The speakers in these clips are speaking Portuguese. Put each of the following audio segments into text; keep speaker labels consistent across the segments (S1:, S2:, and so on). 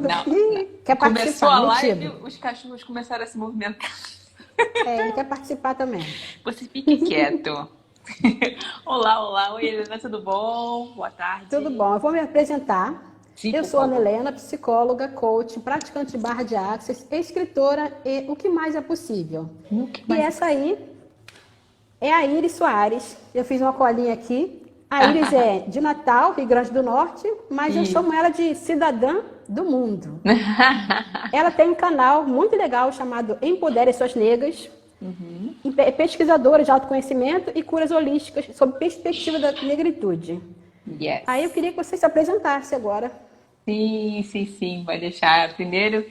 S1: Não,
S2: Ih, quer
S1: começou a
S2: participar,
S1: live,
S2: metido.
S1: os cachorros começaram a se movimentar.
S2: É, ele quer participar também.
S1: Você fique quieto. Olá, olá. Oi, Helena, tudo bom? Boa
S2: Tudo
S1: tarde.
S2: bom, eu vou me apresentar.
S1: Sim,
S2: Eu
S1: por
S2: sou Ana
S1: favor.
S2: Helena, psicóloga, coach, praticante de barra de axis, escritora e o que mais é possível.
S1: O que
S2: E
S1: mais é
S2: essa
S1: possível?
S2: aí é a Iris Soares. Eu fiz uma colinha aqui. A Iris é de Natal, Rio Grande do Norte, mas eu chamo
S1: Isso.
S2: ela de cidadã do mundo. Ela tem um canal muito legal chamado Empodere Suas Negras,
S1: Uhum.
S2: e é pesquisadora de autoconhecimento e curas holísticas sob perspectiva da negritude. Aí eu
S1: Yes.
S2: queria que você se apresentasse agora.
S1: Sim, sim, sim, vai deixar. Primeiro,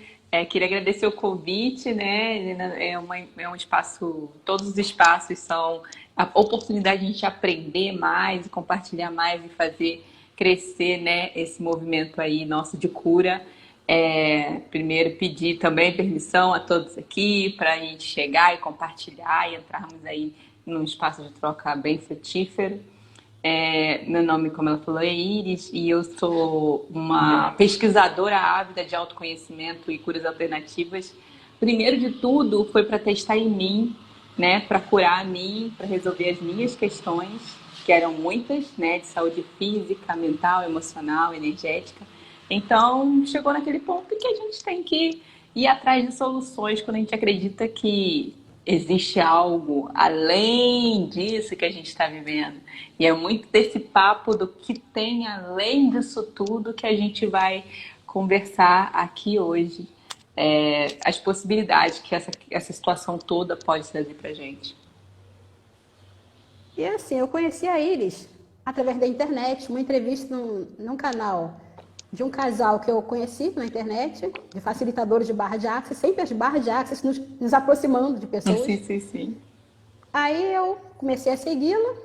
S1: queria agradecer o convite, né? Helena, é um espaço, todos os espaços são a oportunidade de a gente aprender mais, compartilhar mais e fazer crescer, né, esse movimento aí nosso de cura. Primeiro, pedir também permissão a todos aqui para a gente chegar e compartilhar e entrarmos aí num espaço de troca bem frutífero. Meu nome, como ela falou, é Iris e eu sou uma pesquisadora ávida de autoconhecimento e curas alternativas. Primeiro de tudo foi para testar em mim, né, para curar a mim, para resolver as minhas questões, que eram muitas, né, de saúde física, mental, emocional, energética. Então, chegou naquele ponto em que a gente tem que ir atrás de soluções quando a gente acredita que existe algo além disso que a gente está vivendo. E é muito desse papo do que tem além disso tudo que a gente vai conversar aqui hoje. As possibilidades que essa situação toda pode trazer para gente.
S2: E assim, eu conheci a Iris através da internet, uma entrevista num canal de um casal que eu conheci na internet, de facilitadores de barra de axis, sempre as barras de axis nos aproximando de
S1: Sim,
S2: pessoas.
S1: sim, sim.
S2: Aí eu comecei a segui-la,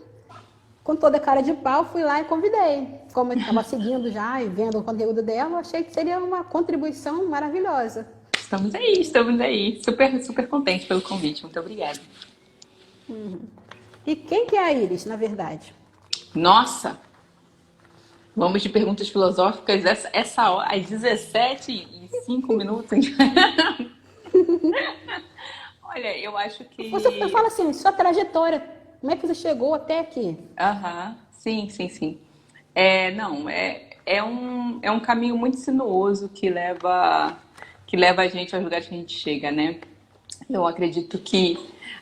S2: com toda a cara de pau, fui lá e convidei. Como eu estava seguindo já e vendo o conteúdo dela, eu achei que seria uma contribuição maravilhosa.
S1: Estamos aí, estamos aí. Super, super contente pelo convite. Muito obrigada.
S2: E quem que é a Iris, na verdade?
S1: Nossa, vamos de perguntas filosóficas essa hora, às 17h05. Olha, eu acho
S2: Eu
S1: que
S2: falo assim, sua trajetória, como é que você chegou até aqui?
S1: aham, sim, sim, sim. Não, é um caminho muito sinuoso que leva a gente aos lugares que a gente chega, né? Eu acredito que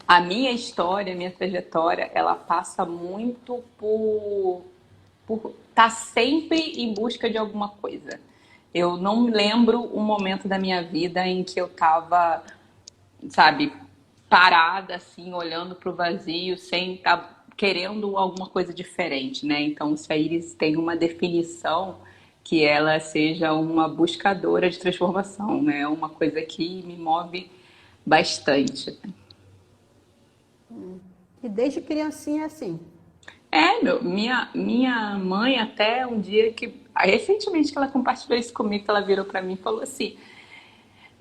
S1: a minha história, a minha trajetória, ela passa muito por estar sempre em busca de alguma coisa. Eu não me lembro um momento da minha vida em que eu estava, sabe, parada assim, olhando para o vazio, sem estar querendo alguma coisa diferente, né? Então, se a Iris tem uma definição, que ela seja uma buscadora de transformação, né? Uma coisa que me move bastante.
S2: E desde criancinha é assim.
S1: Minha mãe até um dia que, recentemente que ela compartilhou isso comigo, que ela virou para mim e falou assim: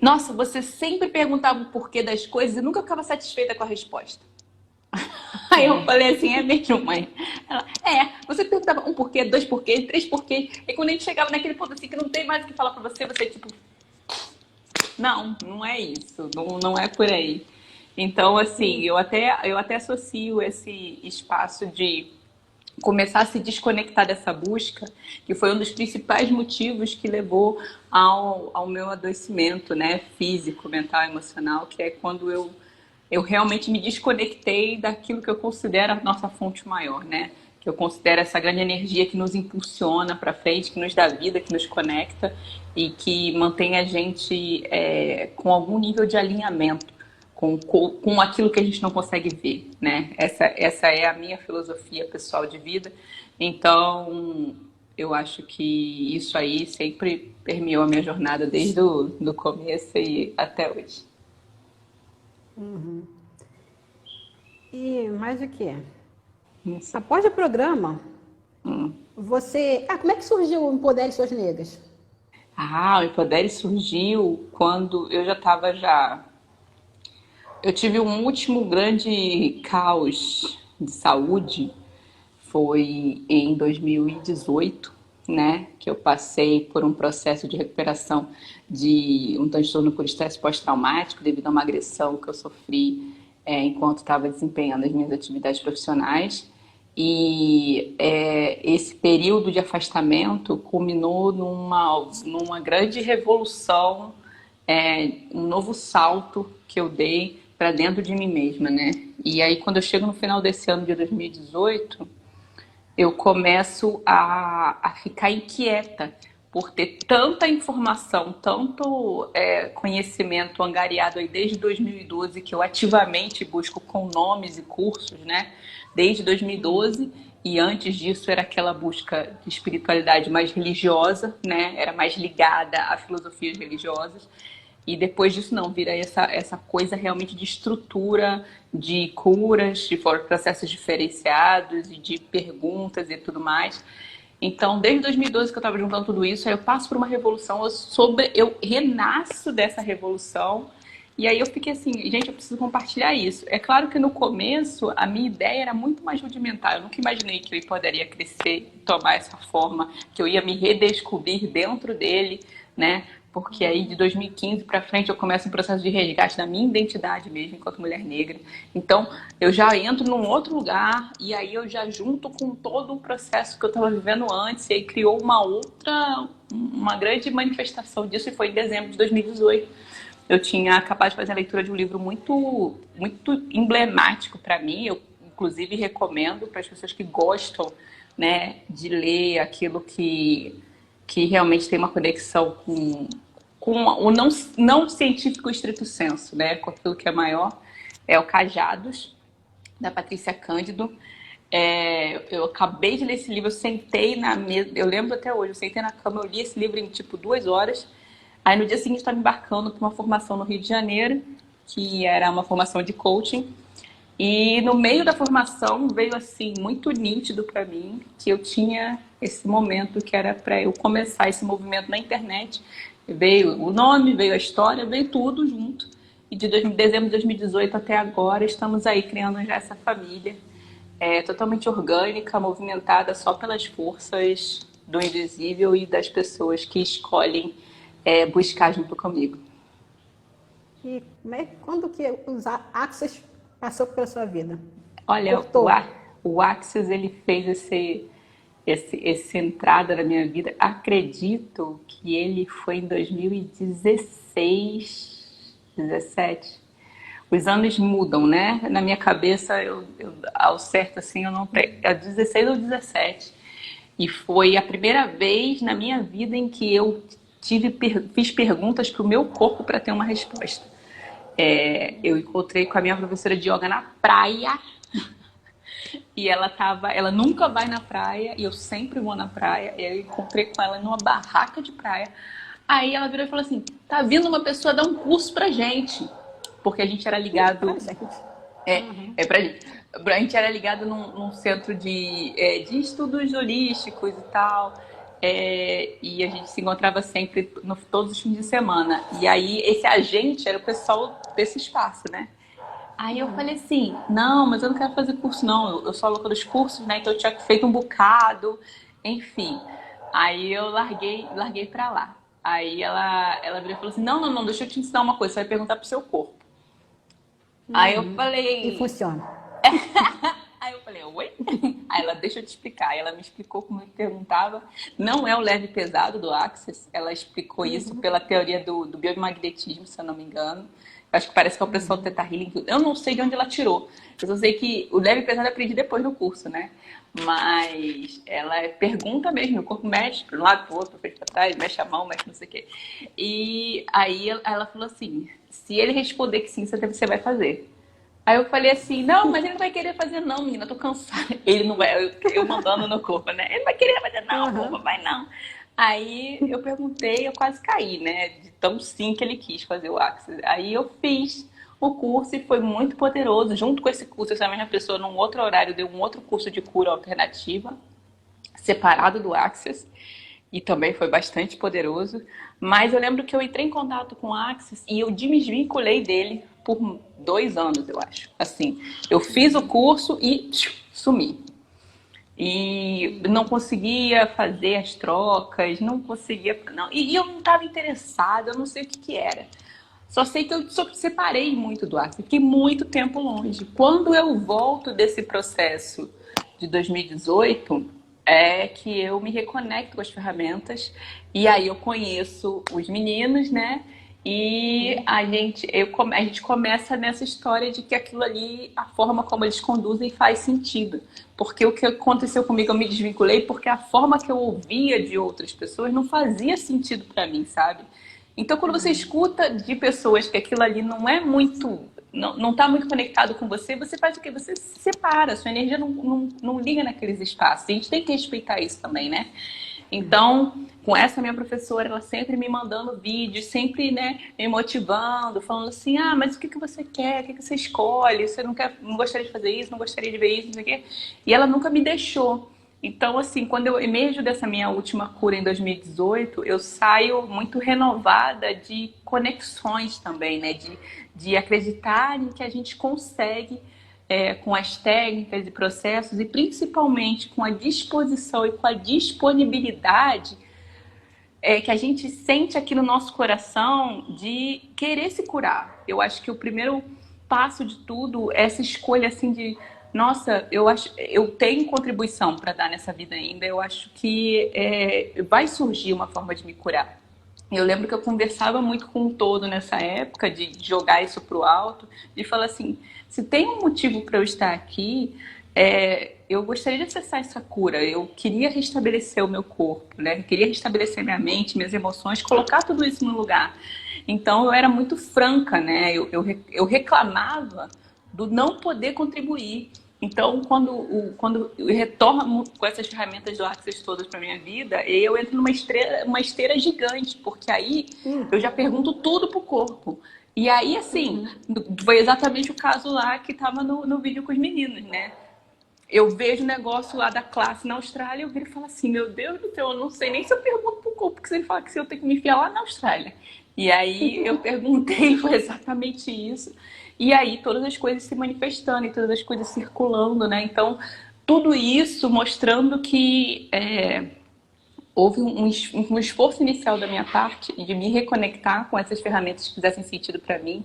S1: nossa, você sempre perguntava o porquê das coisas e nunca ficava satisfeita com a resposta. Aí eu
S2: É.
S1: falei assim, é mesmo, mãe? Ela, você perguntava um porquê, dois porquês, três porquês. E quando a gente chegava naquele ponto assim que não tem mais o que falar pra você, você tipo, não, não é isso, não, não é por aí. Então, assim, eu até associo esse espaço de começar a se desconectar dessa busca, que foi um dos principais motivos que levou ao meu adoecimento, né, físico, mental, emocional, que é quando eu realmente me desconectei daquilo que eu considero a nossa fonte maior, né? Que eu considero essa grande energia que nos impulsiona para frente, que nos dá vida, que nos conecta e que mantém a gente com algum nível de alinhamento com aquilo que a gente não consegue ver, né? Essa é a minha filosofia pessoal de vida. Então, eu acho que isso aí sempre permeou a minha jornada desde o do começo e até hoje.
S2: E mais o que?
S1: Isso.
S2: Após o programa,
S1: Hum.
S2: você... Ah, como é que surgiu o Empodere Suas Negras?
S1: O Empodere surgiu quando eu já estava já. Eu tive um último grande caos de saúde, foi em 2018. né? Que eu passei por um processo de recuperação de um transtorno por estresse pós-traumático devido a uma agressão que eu sofri enquanto estava desempenhando as minhas atividades profissionais. E esse período de afastamento culminou numa grande revolução, um novo salto que eu dei para dentro de mim mesma, né? E aí, quando eu chego no final desse ano de 2018, eu começo a ficar inquieta por ter tanta informação, tanto conhecimento angariado aí desde 2012, que eu ativamente busco com nomes e cursos, né? Desde 2012, e antes disso era aquela busca de espiritualidade mais religiosa, né? Era mais ligada a filosofias religiosas. E depois disso não, vira essa coisa realmente de estrutura, de curas, de processos diferenciados e de perguntas e tudo mais. Então, desde 2012 que eu estava juntando tudo isso, aí eu passo por uma revolução, eu renasço dessa revolução. E aí eu fiquei assim, gente, eu preciso compartilhar isso. É claro que no começo a minha ideia era muito mais rudimentar. Eu nunca imaginei que ele poderia crescer e tomar essa forma, que eu ia me redescobrir dentro dele, né? Porque aí de 2015 para frente eu começo um processo de resgate da minha identidade mesmo, enquanto mulher negra. Então eu já entro num outro lugar e aí eu já junto com todo o processo que eu estava vivendo antes, e aí criou uma grande manifestação disso, e foi em dezembro de 2018. Eu tinha acabado de fazer a leitura de um livro muito, muito emblemático para mim. Eu, inclusive, recomendo para as pessoas que gostam, né, de ler aquilo que realmente tem uma conexão com o não científico estrito senso, né, com aquilo que é maior. É o Cajados, da Patrícia Cândido. Eu acabei de ler esse livro, eu sentei na mesa, eu lembro até hoje, eu sentei na cama, eu li esse livro em tipo 2 horas. Aí no dia seguinte eu estava embarcando para uma formação no Rio de Janeiro, que era uma formação de coaching. E no meio da formação veio assim muito nítido para mim que eu tinha esse momento que era para eu começar esse movimento na internet. Veio o nome, veio a história, veio tudo junto. E de dezembro de 2018 até agora estamos aí criando já essa família totalmente orgânica, movimentada só pelas forças do invisível e das pessoas que escolhem buscar junto comigo.
S2: E quando que os Axis passou pela sua vida?
S1: Olha, o Axis, ele fez essa entrada na minha vida. Acredito que ele foi em 2016, 17. Os anos mudam, né? Na minha cabeça, ao certo assim, eu não tenho. É 16 ou 17. E foi a primeira vez na minha vida em que eu fiz perguntas para o meu corpo para ter uma resposta. Eu encontrei com a minha professora de yoga na praia e ela nunca vai na praia e eu sempre vou na praia. Eu encontrei com ela numa barraca de praia. Aí ela virou e falou assim: tá vindo uma pessoa dar um curso pra gente, porque a gente era ligado pra gente. A gente era ligado num centro de estudos holísticos e tal. E a gente se encontrava sempre todos os fins de semana. E aí esse agente era o pessoal desse espaço, né? Aí eu falei assim, não, mas eu não quero fazer curso não, eu sou a louca dos cursos, né? Então eu tinha feito um bocado, enfim. Aí eu larguei pra lá. Aí ela virou e falou assim, não, deixa eu te ensinar uma coisa, você vai perguntar pro seu corpo. Aí eu falei...
S2: E funciona.
S1: Aí eu falei, oi? Aí ela, deixa eu te explicar. Aí ela me explicou como eu perguntava. Não é o leve e pesado do Axis. Ela explicou isso pela teoria do biomagnetismo, se eu não me engano. Eu acho que parece que é o pessoal do Theta Healing. Eu não sei de onde ela tirou. Eu só sei que o leve e pesado eu aprendi depois no curso, né? Mas ela pergunta mesmo, o corpo mexe para um lado, para o outro, para frente, para trás, mexe a mão, mexe não sei o quê. E aí ela falou assim, se ele responder que sim, você vai fazer. Aí eu falei assim, não, mas ele não vai querer fazer não, menina, eu tô cansada. Ele não vai, eu mandando no corpo, né? Ele não vai querer fazer não, corpo, vai não. Aí eu perguntei, eu quase caí, né? De tão sim que ele quis fazer o Axis. Aí eu fiz o curso e foi muito poderoso. Junto com esse curso, essa mesma pessoa, num outro horário, deu um outro curso de cura alternativa, separado do Axis. E também foi bastante poderoso. Mas eu lembro que eu entrei em contato com o Axis e eu me desvinculei dele por 2 anos, eu acho. Assim, eu fiz o curso e sumi. E não conseguia fazer as trocas, não conseguia. Não, e eu não estava interessada, eu não sei o que era. Só sei que eu só separei muito do Axis, fiquei muito tempo longe. Quando eu volto desse processo de 2018, é que eu me reconecto com as ferramentas e aí eu conheço os meninos, né? E a gente começa nessa história de que aquilo ali, a forma como eles conduzem faz sentido. Porque o que aconteceu comigo, eu me desvinculei porque a forma que eu ouvia de outras pessoas não fazia sentido para mim, sabe? Então, quando você escuta de pessoas que aquilo ali não é muito, não está muito conectado com você, você faz o quê? Você se separa, sua energia não liga naqueles espaços. A gente tem que respeitar isso também, né? Então, com essa minha professora, ela sempre me mandando vídeos, sempre, né, me motivando, falando assim, ah, mas o que que você quer? O que que você escolhe? Você não quer, não gostaria de fazer isso, não gostaria de ver isso, não sei o quê. E ela nunca me deixou. Então, assim, quando eu emerjo dessa minha última cura em 2018, eu saio muito renovada de conexões também, né? De acreditar em que a gente consegue, com as técnicas e processos, e principalmente com a disposição e com a disponibilidade, que a gente sente aqui no nosso coração de querer se curar. Eu acho que o primeiro passo de tudo é essa escolha assim de nossa, eu tenho contribuição para dar nessa vida ainda. Eu acho que vai surgir uma forma de me curar. Eu lembro que eu conversava muito com o todo nessa época de jogar isso pro alto, de falar assim, se tem um motivo para eu estar aqui, eu gostaria de acessar essa cura. Eu queria restabelecer o meu corpo, né? Eu queria restabelecer minha mente, minhas emoções, colocar tudo isso no lugar. Então eu era muito franca, né? Eu reclamava do não poder contribuir. Então, quando eu retorno com essas ferramentas do Access todas para minha vida, eu entro uma esteira gigante, porque aí eu já pergunto tudo pro corpo. E aí, assim, foi exatamente o caso lá que estava no vídeo com os meninos, né? Eu vejo o negócio lá da classe na Austrália, eu viro e falo assim, meu Deus do céu, eu não sei nem se eu pergunto pro corpo, porque se ele fala que se eu tenho que me enfiar lá na Austrália. E aí eu perguntei, foi exatamente isso. E aí todas as coisas se manifestando e todas as coisas circulando, né? Então, tudo isso mostrando que houve um esforço inicial da minha parte de me reconectar com essas ferramentas que fizessem sentido para mim.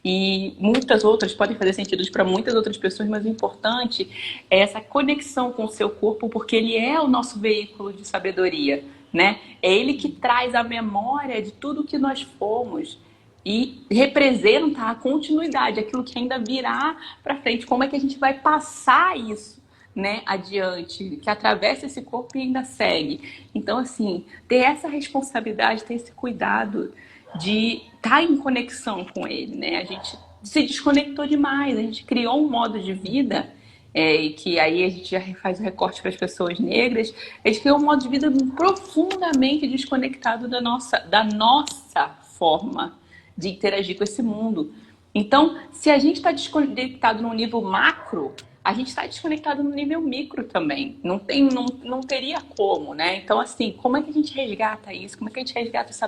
S1: E muitas outras podem fazer sentido para muitas outras pessoas, mas o importante é essa conexão com o seu corpo, porque ele é o nosso veículo de sabedoria, né? É ele que traz a memória de tudo que nós fomos e representa a continuidade, aquilo que ainda virá para frente. Como é que a gente vai passar isso, né, adiante, que atravessa esse corpo e ainda segue. Então, assim, ter essa responsabilidade, ter esse cuidado de estar em conexão com ele, né? A gente se desconectou demais, a gente criou um modo de vida, e que aí a gente já faz o recorte para as pessoas negras, a gente criou um modo de vida profundamente desconectado da nossa forma de interagir com esse mundo. Então, se a gente está desconectado no nível macro, a gente está desconectado no nível micro também. Não teria como, né? Então, assim, como é que a gente resgata isso? Como é que a gente resgata esse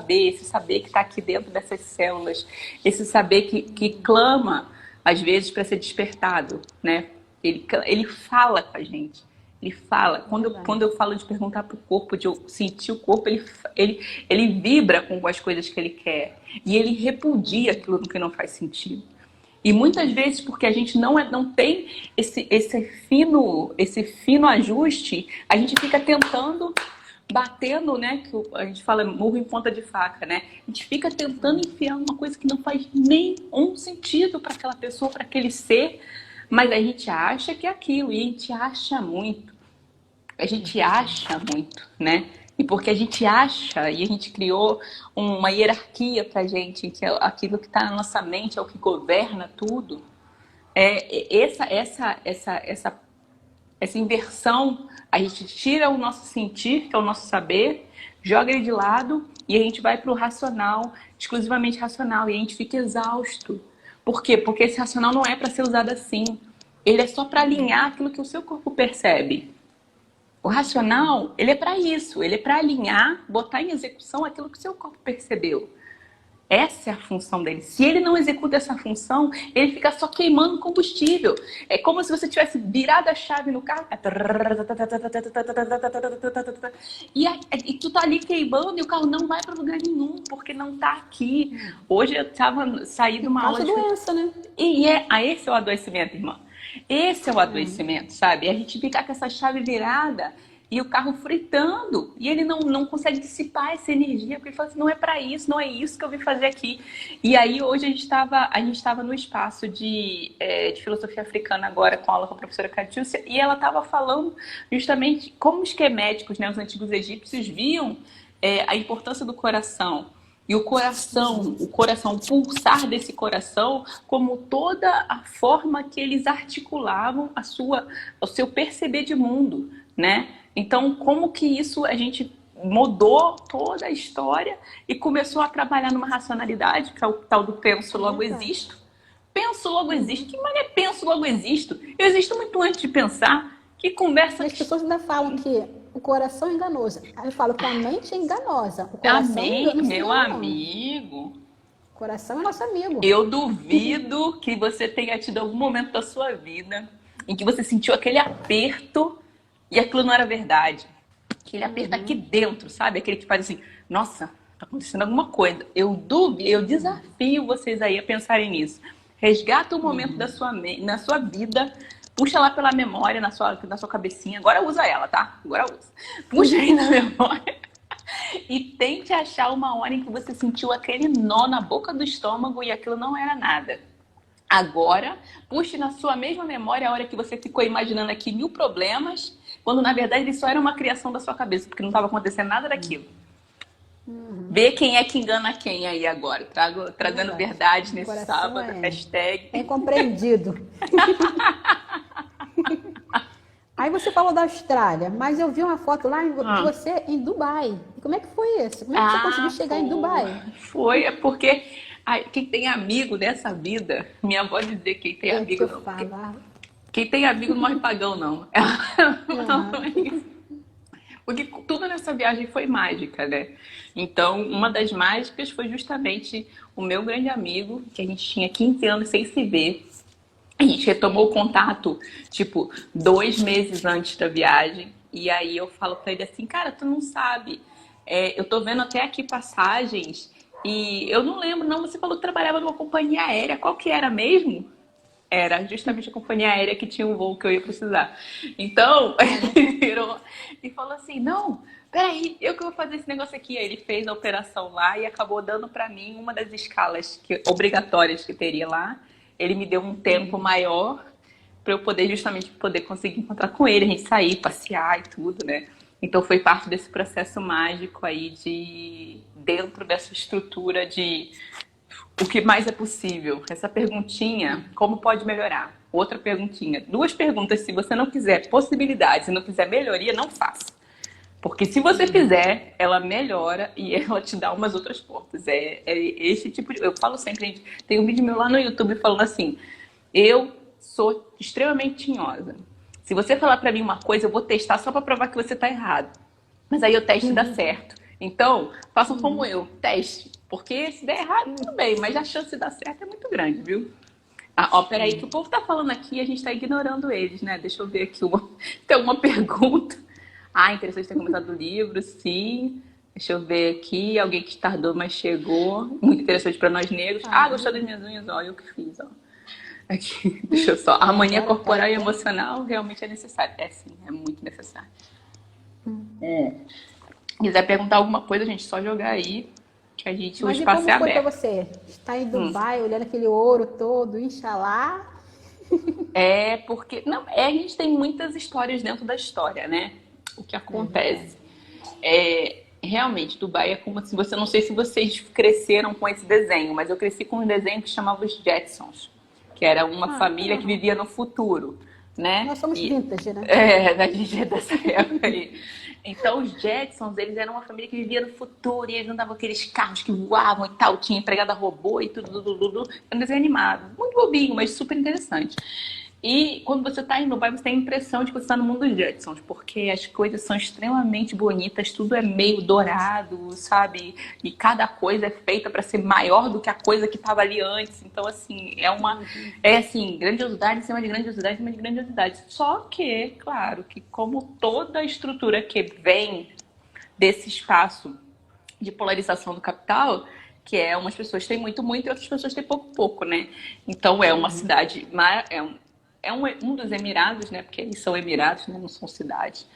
S1: saber que está aqui dentro dessas células, esse saber que clama, às vezes, para ser despertado, né? Ele fala com a gente. Ele fala. Quando eu falo de perguntar para o corpo, de eu sentir o corpo, ele vibra com as coisas que ele quer. E ele repudia aquilo que não faz sentido. E muitas vezes, porque a gente não tem esse fino ajuste, a gente fica tentando, batendo, né? Que a gente fala murro em ponta de faca, né? A gente fica tentando enfiar uma coisa que não faz nenhum sentido para aquela pessoa, para aquele ser, mas a gente acha que é aquilo, e a gente acha muito. A gente acha muito, né? E porque a gente acha, e a gente criou uma hierarquia pra gente, que é aquilo que está na nossa mente é o que governa tudo, essa inversão, a gente tira o nosso sentir, que é o nosso saber, joga ele de lado e a gente vai para o racional, exclusivamente racional, e a gente fica exausto. Por quê? Porque esse racional não é para ser usado assim. Ele é só para alinhar aquilo que o seu corpo percebe. O racional, ele é para isso, ele é para alinhar, botar em execução aquilo que o seu corpo percebeu. Essa é a função dele. Se ele não executa essa função, ele fica só queimando combustível. É como se você tivesse virado a chave no carro e tu tá ali queimando e o carro não vai para lugar nenhum, porque não tá aqui. Hoje eu saí de uma aula
S2: Causa
S1: de...
S2: doença, né?
S1: E esse é o adoecimento, irmã. Esse é o adoecimento, sabe? A gente fica com essa chave virada e o carro fritando. E ele não consegue dissipar essa energia, porque ele fala assim, não é para isso, não é isso que eu vim fazer aqui. E aí hoje a gente estava no espaço de filosofia africana agora, com a aula com a professora Catiúcia, e ela estava falando justamente como os queméticos, né, os antigos egípcios, viam a importância do coração. E o coração, o pulsar desse coração, como toda a forma que eles articulavam o seu perceber de mundo, né? Então, como que isso a gente mudou toda a história e começou a trabalhar numa racionalidade, que é o tal do penso, logo existo. Penso, logo existo. Que mané penso, logo existo? Eu existo muito antes de pensar. Que conversa...
S2: E as pessoas ainda falam que o coração é enganoso. Aí eu falo que a mente é enganosa. O coração
S1: Amém,
S2: não se
S1: meu
S2: engana, não.
S1: amigo.
S2: O coração é nosso amigo.
S1: Eu duvido que você tenha tido algum momento da sua vida em que você sentiu aquele aperto e aquilo não era verdade. Aquele aperto aqui dentro, sabe? Aquele que faz assim, nossa, tá acontecendo alguma coisa. Eu desafio vocês aí a pensarem nisso. Resgata o momento na sua vida, puxa lá pela memória, na sua cabecinha. Agora usa ela, tá? Agora usa. Puxa aí na memória. E tente achar uma hora em que você sentiu aquele nó na boca do estômago e aquilo não era nada. Agora, puxe na sua mesma memória a hora que você ficou imaginando aqui 1000 problemas, quando na verdade isso só era uma criação da sua cabeça, porque não estava acontecendo nada daquilo. Vê quem é que engana quem aí agora. Trazendo verdade nesse sábado. Hashtag.
S2: É compreendido. Aí você falou da Austrália, mas eu vi uma foto lá de você em Dubai. E como é que foi isso? Como é que você conseguiu chegar em Dubai?
S1: É porque quem tem amigo nessa vida, minha avó dizia que quem tem amigo não. Quem tem amigo não morre pagão, não. Porque tudo nessa viagem foi mágica, né? Então, uma das mágicas foi justamente o meu grande amigo, que a gente tinha 15 anos sem se ver. A gente retomou o contato, 2 meses antes da viagem. E aí eu falo pra ele assim, cara, tu não sabe. Eu tô vendo até aqui passagens e eu não lembro, não. Você falou que trabalhava numa companhia aérea. Qual que era mesmo? Era justamente a companhia aérea que tinha um voo que eu ia precisar. Então, ele virou e falou assim, não, peraí, eu que vou fazer esse negócio aqui. Aí ele fez a operação lá e acabou dando pra mim uma das escalas obrigatórias que teria lá. Ele me deu um tempo maior para eu poder conseguir encontrar com ele, a gente sair, passear e tudo, né? Então foi parte desse processo mágico aí dentro dessa estrutura de o que mais é possível. Essa perguntinha, como pode melhorar? Outra perguntinha. 2 perguntas, se você não quiser possibilidades, se não quiser melhoria, não faça. Porque se você fizer, ela melhora e ela te dá umas outras portas. Esse tipo de... Eu falo sempre, gente, tem um vídeo meu lá no YouTube falando assim, eu sou extremamente tinhosa. Se você falar pra mim uma coisa, eu vou testar só pra provar que você tá errado. Mas aí o teste dá certo. Então, façam como eu, teste. Porque se der errado, tudo bem, mas a chance de dar certo é muito grande, viu? Peraí, que o povo tá falando aqui e a gente tá ignorando eles, né? Deixa eu ver aqui, tem uma pergunta. Interessante ter começado o livro, sim. Deixa eu ver aqui. Alguém que tardou, mas chegou. Muito interessante para nós negros. Gostou das minhas unhas? Olha o que fiz, ó. Aqui, deixa eu só. A harmonia corporal e emocional realmente é necessária. Sim, é muito necessário. Quiser perguntar alguma coisa, a gente só jogar aí, que a gente, o espaço é aberto.
S2: Mas como foi pra você? Está em Dubai, olhando aquele ouro todo, Inxalá.
S1: Porque... a gente tem muitas histórias dentro da história, né? O que acontece realmente, Dubai é como se você... Não sei se vocês cresceram com esse desenho, mas eu cresci com um desenho que chamava os Jetsons, que era uma família que vivia no futuro, né?
S2: Nós somos vintage, né?
S1: A gente é dessa época aí. Então, os Jetsons, eles eram uma família que vivia no futuro e eles andavam aqueles carros que voavam e tal, tinha empregada robô e tudo. Era um desenho animado, muito bobinho, mas super interessante. E quando você está em Dubai, você tem a impressão de que você está no mundo dos Jetsons, porque as coisas são extremamente bonitas, tudo é meio dourado, sabe? E cada coisa é feita para ser maior do que a coisa que estava ali antes. Então, assim, é assim, grandiosidade em cima de grandiosidade em cima de grandiosidade. Só que, claro, que como toda a estrutura que vem desse espaço de polarização do capital, que é umas pessoas têm muito, muito e outras pessoas têm pouco, pouco, né? Então é uma cidade, um dos Emirados, né? Porque eles são Emirados, né? Não são cidades,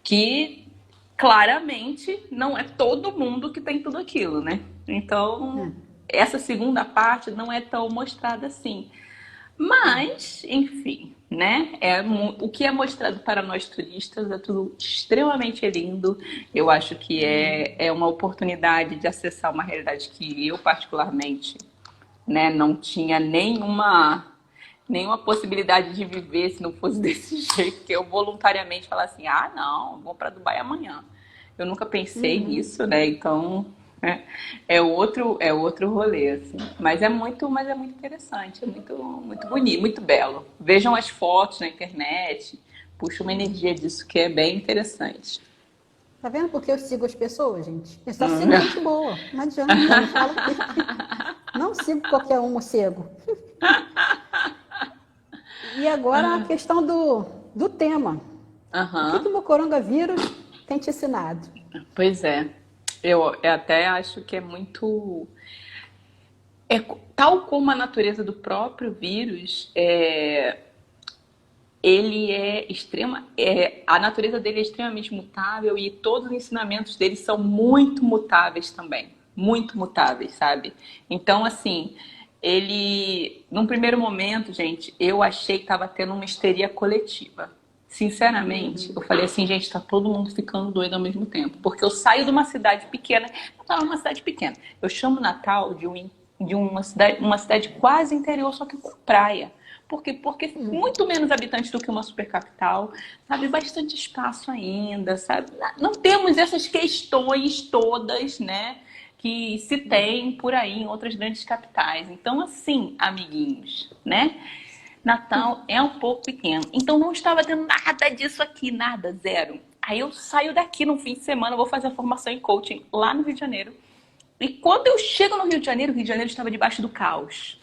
S1: que claramente não é todo mundo que tem tudo aquilo, né? Então essa segunda parte não é tão mostrada assim. Mas, enfim, né? O que é mostrado para nós turistas é tudo extremamente lindo. Eu acho que é uma oportunidade de acessar uma realidade que eu, particularmente, né, não tinha nenhuma possibilidade de viver se não fosse desse jeito, que eu voluntariamente falar assim, ah, não, vou para Dubai amanhã. Eu nunca pensei nisso, né? Então, é outro rolê, assim. Mas é muito interessante, é muito bonito, muito belo. Vejam as fotos na internet, puxa uma energia disso que é bem interessante.
S2: Tá vendo porque eu sigo as pessoas, gente? Eu só sigo gente boa. Não adianta, eu falo que não sigo qualquer um cego. E agora a questão do tema. O que
S1: Aham.
S2: o coronavírus tem te ensinado?
S1: Pois é. Eu até acho que é muito. Tal como a natureza do próprio vírus, ele é extrema, a natureza dele é extremamente mutável e todos os ensinamentos dele são muito mutáveis também, muito mutáveis, sabe? Então, assim, num primeiro momento, gente, eu achei que estava tendo uma histeria coletiva. Sinceramente, eu falei assim, gente, tá todo mundo ficando doido ao mesmo tempo. Porque eu saio de uma cidade pequena, eu estava numa cidade pequena. Eu chamo Natal de uma cidade quase interior, só que com praia. Por quê? Porque muito menos habitantes do que uma supercapital, sabe? Bastante espaço ainda, sabe? Não temos essas questões todas, né? Que se tem por aí em outras grandes capitais. Então, assim, amiguinhos, né? Natal é um pouco pequeno. Então não estava tendo nada disso aqui, nada, zero. Aí eu saio daqui no fim de semana, vou fazer a formação em coaching lá no Rio de Janeiro. E quando eu chego no Rio de Janeiro, o Rio de Janeiro estava debaixo do caos.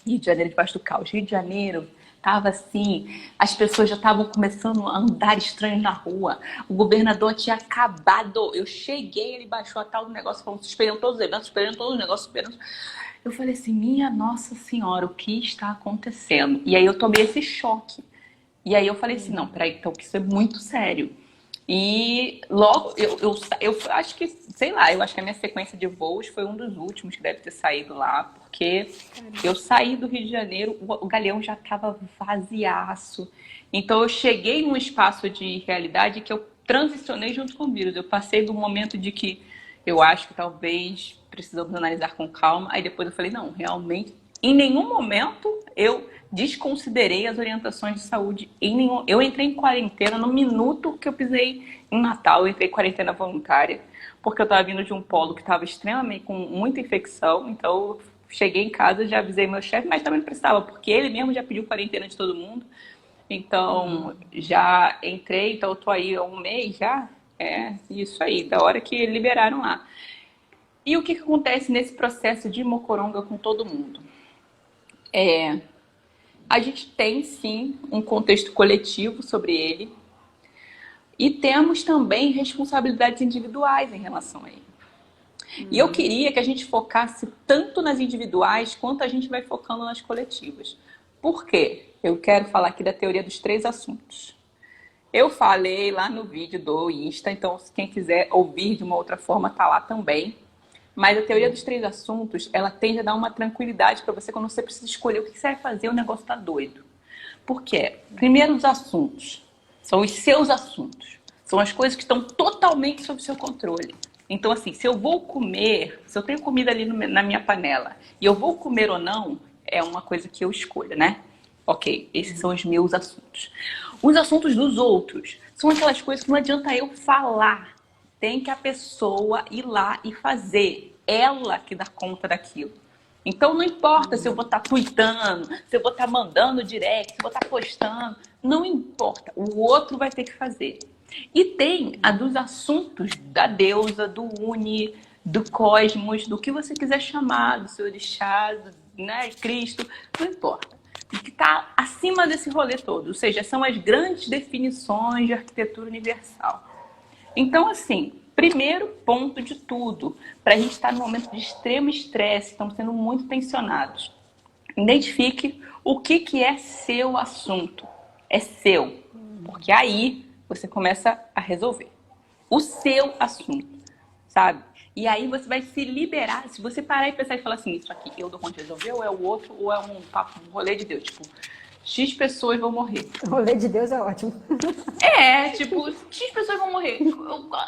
S1: Rio de Janeiro debaixo do caos. Rio de Janeiro tava assim, as pessoas já estavam começando a andar estranhos na rua. O governador tinha acabado. Eu cheguei, ele baixou a tal do negócio, falando, suspendendo todos os eventos, suspendendo todos os negócios, suspendendo. Eu falei assim, minha Nossa Senhora, o que está acontecendo? E aí eu tomei esse choque. E aí eu falei assim, não, peraí, então que isso é muito sério. E logo, eu acho que, sei lá, eu acho que a minha sequência de voos foi um dos últimos que deve ter saído lá, porque eu saí do Rio de Janeiro, o Galeão já estava vaziaço. Então eu cheguei num espaço de realidade que eu transicionei junto com o vírus. Eu passei do momento de que eu acho que talvez precisamos analisar com calma, aí depois eu falei, não, realmente, em nenhum momento eu desconsiderei as orientações de saúde. Eu entrei em quarentena no minuto que eu pisei em Natal, eu entrei em quarentena voluntária, porque eu estava vindo de um polo que estava extremamente com muita infecção, então eu cheguei em casa, já avisei meu chefe, mas também não precisava, porque ele mesmo já pediu quarentena de todo mundo. Então, já entrei, então eu tô aí há um mês já. É isso aí, da hora que liberaram lá. E o que acontece nesse processo de Mocoronga com todo mundo? A gente tem sim um contexto coletivo sobre ele e temos também responsabilidades individuais em relação a ele. E eu queria que a gente focasse tanto nas individuais quanto a gente vai focando nas coletivas. Por quê? Eu quero falar aqui da teoria dos 3 assuntos. Eu falei lá no vídeo do Insta, então quem quiser ouvir de uma outra forma tá lá também. Mas a teoria dos 3 assuntos, ela tende a dar uma tranquilidade para você quando você precisa escolher o que você vai fazer, o negócio tá doido. Por quê? Primeiro, os assuntos. São os seus assuntos. São as coisas que estão totalmente sob seu controle. Então, assim, se eu vou comer, se eu tenho comida ali na minha panela e eu vou comer ou não, é uma coisa que eu escolho, né? Ok, esses são os meus assuntos. Os assuntos dos outros são aquelas coisas que não adianta eu falar. Tem que a pessoa ir lá e fazer. Ela que dá conta daquilo. Então não importa se eu vou estar tweetando, se eu vou estar mandando direct, se eu vou estar postando, não importa. O outro vai ter que fazer. E tem a dos assuntos da deusa, do uni, do cosmos, do que você quiser chamar, do seu orixá, né, Cristo, não importa. O que está acima desse rolê todo, ou seja, são as grandes definições de arquitetura universal. Então, assim, primeiro ponto de tudo, para a gente estar num momento de extremo estresse, estamos sendo muito tensionados. Identifique o que é seu assunto. É seu. Porque aí você começa a resolver. O seu assunto, sabe? E aí você vai se liberar. Se você parar e pensar e falar assim, isso aqui eu dou conta de resolver, ou é o outro, ou é um papo, um rolê de Deus. Tipo, X pessoas vão morrer.
S2: O rolê de Deus é ótimo.
S1: Tipo, X pessoas vão morrer.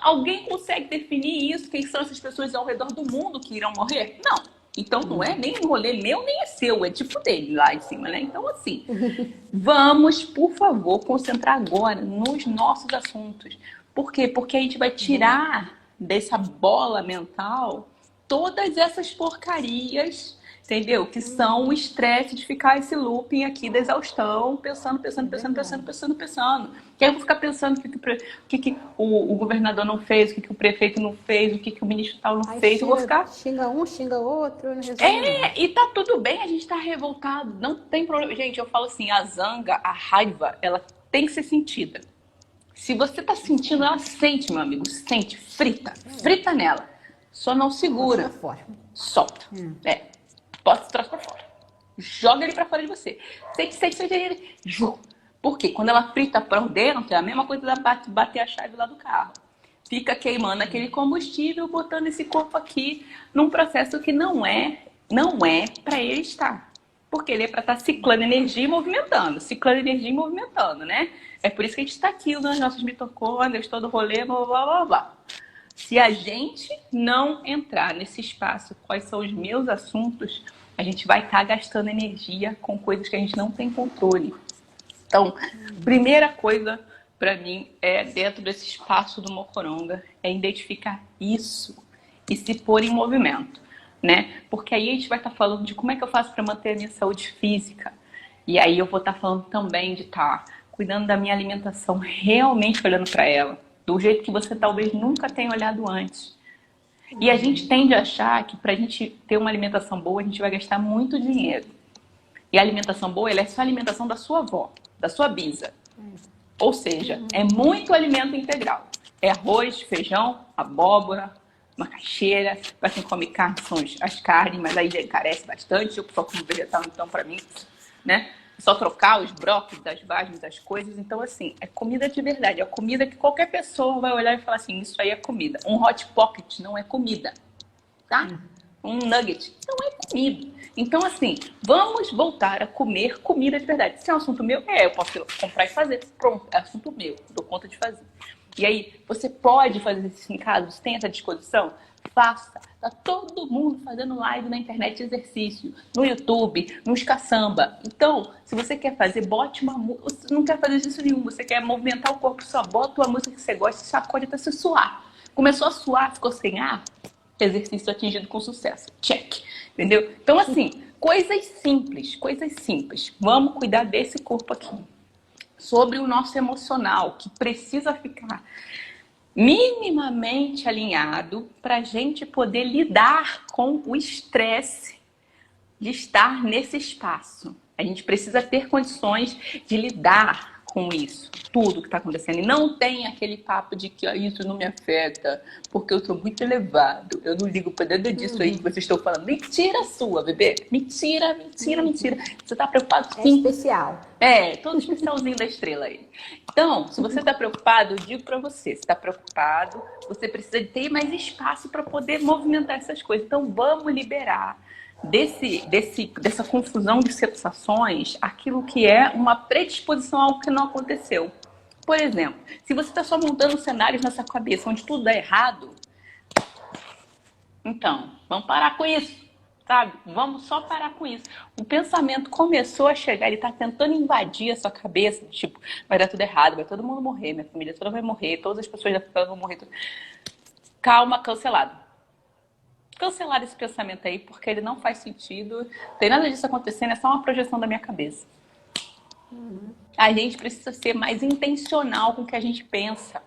S1: Alguém consegue definir isso? Quem são essas pessoas ao redor do mundo que irão morrer? Não. Então não é nem um rolê meu, nem é seu. É tipo dele lá em cima, né? Então, assim, vamos, por favor, concentrar agora nos nossos assuntos. Por quê? Porque a gente vai tirar dessa bola mental todas essas porcarias, entendeu? Que são o estresse de ficar esse looping aqui da exaustão, pensando. Que aí eu vou ficar pensando o que o governador não fez, o que o prefeito não fez, o que o ministro tal não fez. Eu vou ficar...
S2: Xinga um, xinga outro, não resolve nada.
S1: E tá tudo bem, a gente tá revoltado, não tem problema. Gente, eu falo assim, a zanga, a raiva, ela tem que ser sentida. Se você tá sentindo, ela sente, meu amigo, sente, frita nela. Só não segura, solta. Bota esse troço pra fora. Joga ele pra fora de você. Sente ele. Por quê? Quando ela frita por dentro, é a mesma coisa da bater a chave lá do carro. Fica queimando aquele combustível, botando esse corpo aqui num processo que não é para ele estar. Porque ele é para estar ciclando energia e movimentando. Né? É por isso que a gente está aqui nas nossas mitocôndrias, todo o rolê, blá, blá, blá, blá. Se a gente não entrar nesse espaço, quais são os meus assuntos, a gente vai estar gastando energia com coisas que a gente não tem controle. Então, primeira coisa para mim é, dentro desse espaço do Mocoronga, é identificar isso e se pôr em movimento, né? Porque aí a gente vai estar falando de como é que eu faço para manter a minha saúde física. E aí eu vou estar falando também de estar cuidando da minha alimentação, realmente olhando para ela, do jeito que você talvez nunca tenha olhado antes. E a gente tende a achar que para a gente ter uma alimentação boa, a gente vai gastar muito dinheiro. E a alimentação boa, ela é só a alimentação da sua avó, da sua bisa. Ou seja, é muito alimento integral. É arroz, feijão, abóbora, macaxeira. Para quem come carne, são as carnes, mas aí já encarece bastante. Eu só como vegetal, então para mim, né? É só trocar os brócolis, das vagens, das coisas. Então, assim, é comida de verdade. É comida que qualquer pessoa vai olhar e falar assim, isso aí é comida. Um hot pocket não é comida, tá? Um nugget não é comida. Então, assim, vamos voltar a comer comida de verdade. Se é um assunto meu, eu posso ir lá comprar e fazer. Pronto, é assunto meu, dou conta de fazer. E aí, você pode fazer isso em casa? Você tem essa disposição? Faça. Tá todo mundo fazendo live na internet de exercício, no YouTube, nos caçamba. Então, se você quer fazer, bote uma música. Você não quer fazer isso nenhum, você quer movimentar o corpo, só bota uma música que você gosta e sacode até se suar. Começou a suar, ficou sem ar, exercício atingido com sucesso. Check. Entendeu? Então, assim, coisas simples. Vamos cuidar desse corpo aqui. Sobre o nosso emocional, que precisa ficar minimamente alinhado para a gente poder lidar com o estresse de estar nesse espaço. A gente precisa ter condições de lidar com isso, tudo que está acontecendo. E não tem aquele papo de que isso não me afeta, porque eu sou muito elevado, eu não ligo para nada disso aí que vocês estão falando. Mentira sua, bebê. Mentira. Você está preocupado? Sim.
S2: É especial.
S1: Todo especialzinho da estrela aí. Então, se você está preocupado, eu digo para você, se está preocupado, você precisa de ter mais espaço para poder movimentar essas coisas. Então, vamos liberar dessa confusão de sensações aquilo que é uma predisposição a algo que não aconteceu. Por exemplo, se você está só montando cenários na sua cabeça onde tudo dá errado, então, vamos parar com isso, sabe? Vamos só parar com isso. O pensamento começou a chegar, ele está tentando invadir a sua cabeça, tipo, vai dar tudo errado, vai todo mundo morrer, minha família toda vai morrer, todas as pessoas da família vão morrer. Calma, cancelado. cancelar esse pensamento aí, porque ele não faz sentido. Não tem nada disso acontecendo, é só uma projeção da minha cabeça. A gente precisa ser mais intencional com o que a gente pensa.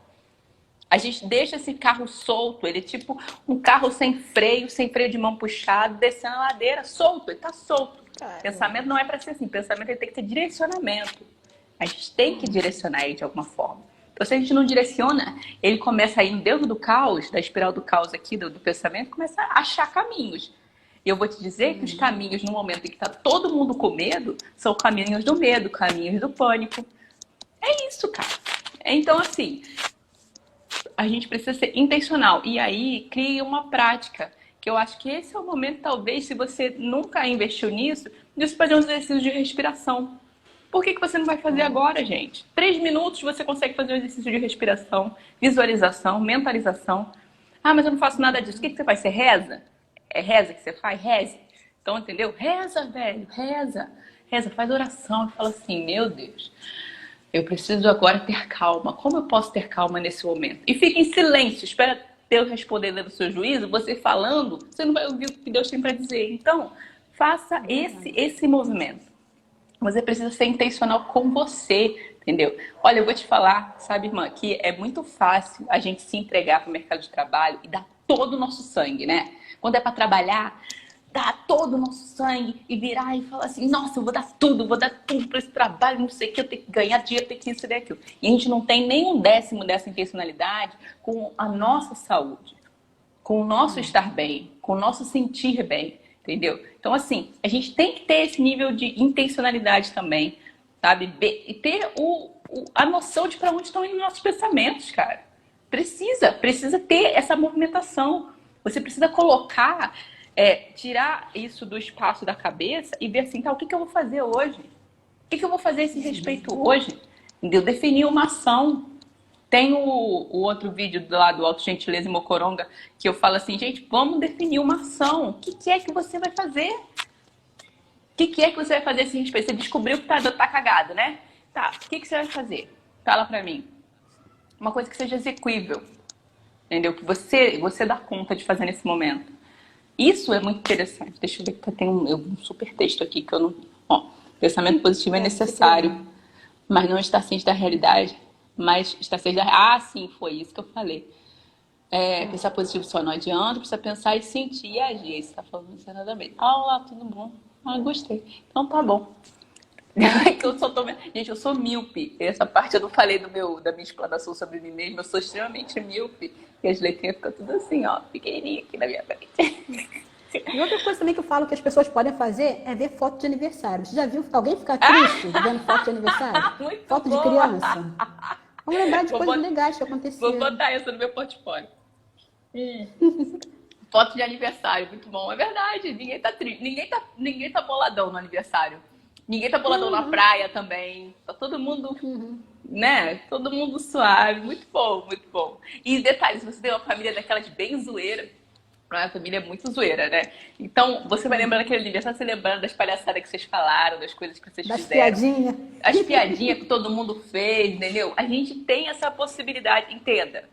S1: A gente deixa esse carro solto, ele é tipo um carro sem freio de mão puxado, descendo a ladeira, solto, ele tá solto. Pensamento não é para ser assim, pensamento ele tem que ter direcionamento. A gente tem que direcionar ele de alguma forma. Então, se a gente não direciona, ele começa a ir dentro do caos, da espiral do caos aqui, do pensamento, começa a achar caminhos. E eu vou te dizer que os caminhos, no momento em que tá todo mundo com medo, são caminhos do medo, caminhos do pânico. É isso, cara. Então, assim, a gente precisa ser intencional. E aí, cria uma prática. Que eu acho que esse é o momento, talvez, se você nunca investiu nisso, de você fazer um exercício de respiração. Por que você não vai fazer agora, gente? 3 minutos você consegue fazer um exercício de respiração, visualização, mentalização. Ah, mas eu não faço nada disso. O que você faz? Você reza? É reza que você faz? Reze. Então, entendeu? Reza, velho. Reza. Reza, faz oração e fala assim, meu Deus, eu preciso agora ter calma. Como eu posso ter calma nesse momento? E fica em silêncio. Espera Deus responder dentro do seu juízo. Você falando, você não vai ouvir o que Deus tem para dizer. Então, faça esse movimento. Você precisa ser intencional com você, entendeu? Olha, eu vou te falar, sabe, irmã, que é muito fácil a gente se entregar para o mercado de trabalho e dar todo o nosso sangue, né? Quando é para trabalhar, dar todo o nosso sangue e virar e falar assim, nossa, eu vou dar tudo para esse trabalho, não sei o que, eu tenho que ganhar dinheiro, eu tenho que isso e aquilo. E a gente não tem nem um décimo dessa intencionalidade com a nossa saúde, com o nosso estar bem, com o nosso sentir bem. Entendeu? Então, assim, a gente tem que ter esse nível de intencionalidade também, sabe? E ter a noção de para onde estão indo nossos pensamentos, cara. Precisa ter essa movimentação. Você precisa colocar, tirar isso do espaço da cabeça e ver assim, tá, o que eu vou fazer hoje? O que eu vou fazer a esse respeito hoje? Entendeu? Definir uma ação. Tem o outro vídeo lá do Auto Gentileza e Mocoronga que eu falo assim, gente, vamos definir uma ação. O que é que você vai fazer? O que é que você vai fazer esse respeito? Você descobriu que tá cagado, né? Tá, o que você vai fazer? Fala pra mim. Uma coisa que seja execuível. Entendeu? Que você dá conta de fazer nesse momento. Isso é muito interessante. Deixa eu ver que tem um super texto aqui que eu não... Ó, pensamento positivo é necessário, mas não está ciente da realidade. Mas está ciente da... Ah, sim, foi isso que eu falei. Pensar positivo só não adianta, precisa pensar e sentir e agir. Você está falando isso nada bem. Ah, lá, tudo bom. Ah, gostei. Então tá bom. Que eu só tô... Gente, eu sou míope. Essa parte eu não falei da minha explanação sobre mim mesma. Eu sou extremamente míope. E as letrinhas ficam tudo assim, ó, pequenininha aqui na minha frente.
S2: E outra coisa também que eu falo que as pessoas podem fazer é ver foto de aniversário. Você já viu alguém ficar triste vendo foto de aniversário?
S1: Muito
S2: foto
S1: boa.
S2: de criança. Vamos lembrar de coisas legais que aconteceram.
S1: Vou botar isso no meu portfólio. Foto de aniversário, muito bom. É verdade, ninguém tá triste. Ninguém tá boladão no aniversário. Ninguém tá boladão na praia também. Tá todo mundo, né? Todo mundo suave. Muito bom, muito bom. E detalhes, você tem uma família daquelas bem zoeira. A família é muito zoeira, né? Então, você vai lembrar daquele aniversário, você lembrando das palhaçadas que vocês falaram, das coisas que vocês fizeram.
S2: Piadinhas.
S1: As piadinhas que todo mundo fez, entendeu? A gente tem essa possibilidade, entenda.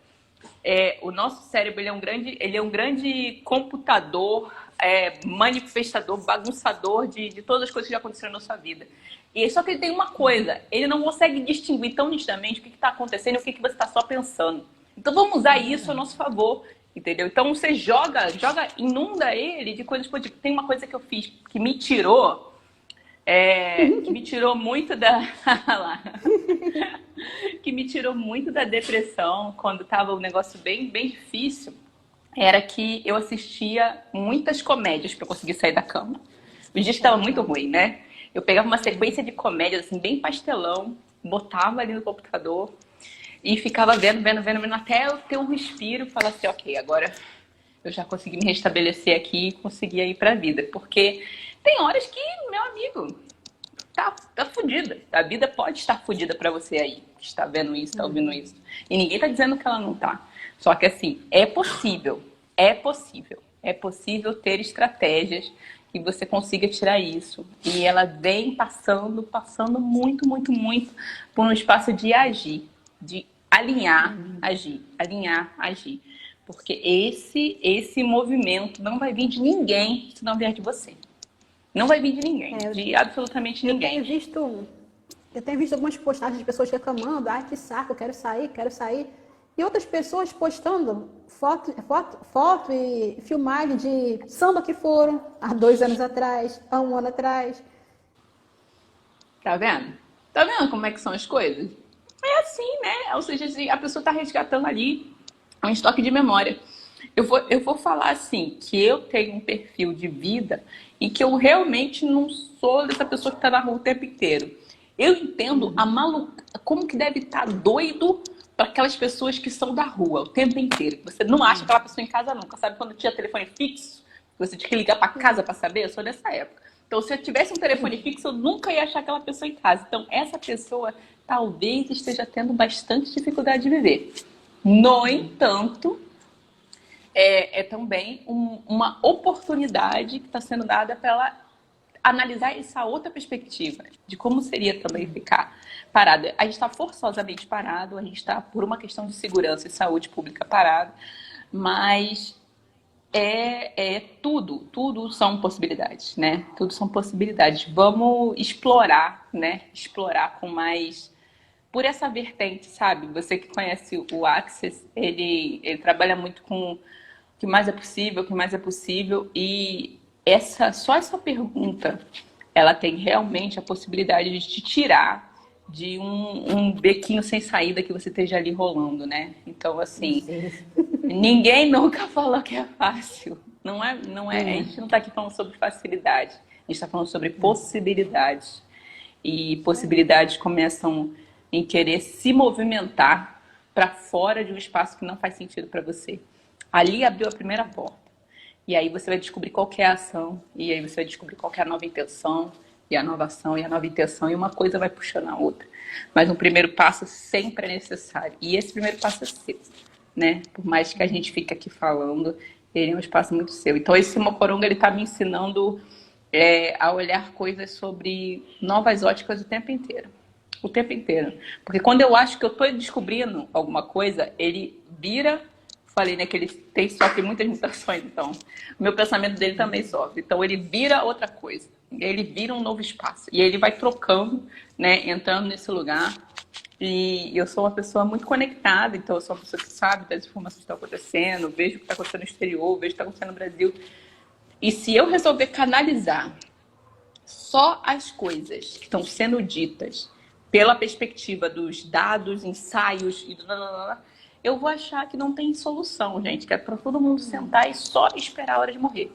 S1: O nosso cérebro ele é um grande computador, manifestador, bagunçador de todas as coisas que já aconteceram na sua vida. E só que ele tem uma coisa, ele não consegue distinguir tão nitidamente o que está acontecendo e o que você está só pensando. Então vamos usar isso a nosso favor, entendeu? Então você inunda ele de coisas positivas. Tem uma coisa que eu fiz que me tirou muito da que me tirou muito da depressão quando estava um negócio bem, bem difícil, era que eu assistia muitas comédias para conseguir sair da cama. Os dias estavam muito ruim, né? Eu pegava uma sequência de comédias assim, bem pastelão, botava ali no computador e ficava vendo até eu ter um respiro e falar assim, ok, agora eu já consegui me restabelecer aqui e consegui ir pra vida. Porque tem horas que, meu amigo, tá fodida. A vida pode estar fodida pra você aí, que está vendo isso, tá ouvindo isso. E ninguém tá dizendo que ela não tá. Só que assim, é possível ter estratégias que você consiga tirar isso. E ela vem passando muito, muito, muito por um espaço de agir, de alinhar, agir. Porque esse movimento não vai vir de ninguém se não vier de você. Não vai vir de ninguém, de absolutamente ninguém.
S2: Eu tenho visto algumas postagens de pessoas reclamando, ai que saco, quero sair, quero sair. E outras pessoas postando foto e filmagem de samba que foram há 2 anos atrás, há 1 ano atrás.
S1: Tá vendo? Tá vendo como é que são as coisas? É assim, né? Ou seja, a pessoa tá resgatando ali um estoque de memória. Eu vou falar assim, que eu tenho um perfil de vida e que eu realmente não sou dessa pessoa que tá na rua o tempo inteiro. Eu entendo como que deve estar doido para aquelas pessoas que são da rua o tempo inteiro. Você não acha aquela pessoa em casa nunca. Sabe quando tinha telefone fixo? Você tinha que ligar para casa para saber? Eu sou dessa época. Então, se eu tivesse um telefone fixo, eu nunca ia achar aquela pessoa em casa. Então, essa pessoa talvez esteja tendo bastante dificuldade de viver. No entanto, é também uma oportunidade que está sendo dada para ela analisar essa outra perspectiva de como seria também ficar parada. A gente está forçosamente parado, a gente está por uma questão de segurança e saúde pública parado, mas tudo são possibilidades, né? Tudo são possibilidades. Vamos explorar, né? Explorar com mais por essa vertente, sabe? Você que conhece o Access, ele trabalha muito com o que mais é possível, o que mais é possível, e só essa pergunta, ela tem realmente a possibilidade de te tirar de um bequinho sem saída que você esteja ali rolando, né? Então, assim, ninguém nunca falou que é fácil. A gente não está aqui falando sobre facilidade, a gente está falando sobre possibilidades. E possibilidades começam em querer se movimentar para fora de um espaço que não faz sentido para você. Ali abriu a primeira porta. E aí você vai descobrir qual que é a ação, e aí você vai descobrir qual que é a nova intenção, e a nova ação, e a nova intenção, e uma coisa vai puxando a outra. Mas um primeiro passo sempre é necessário. E esse primeiro passo é seu, né? Por mais que a gente fique aqui falando, ele é um espaço muito seu. Então esse Mocoronga, ele tá me ensinando a olhar coisas sobre novas óticas o tempo inteiro. O tempo inteiro. Porque quando eu acho que eu estou descobrindo alguma coisa, ele vira... Falei, né, que ele sofre muitas mutações, então o meu pensamento dele também sofre. Então ele vira outra coisa, ele vira um novo espaço. E ele vai trocando, né, entrando nesse lugar. E eu sou uma pessoa muito conectada, então eu sou uma pessoa que sabe das informações que estão acontecendo, vejo o que está acontecendo no exterior, vejo o que está acontecendo no Brasil. E se eu resolver canalizar só as coisas que estão sendo ditas pela perspectiva dos dados, ensaios e eu vou achar que não tem solução, gente, que é para todo mundo sentar e só esperar a hora de morrer.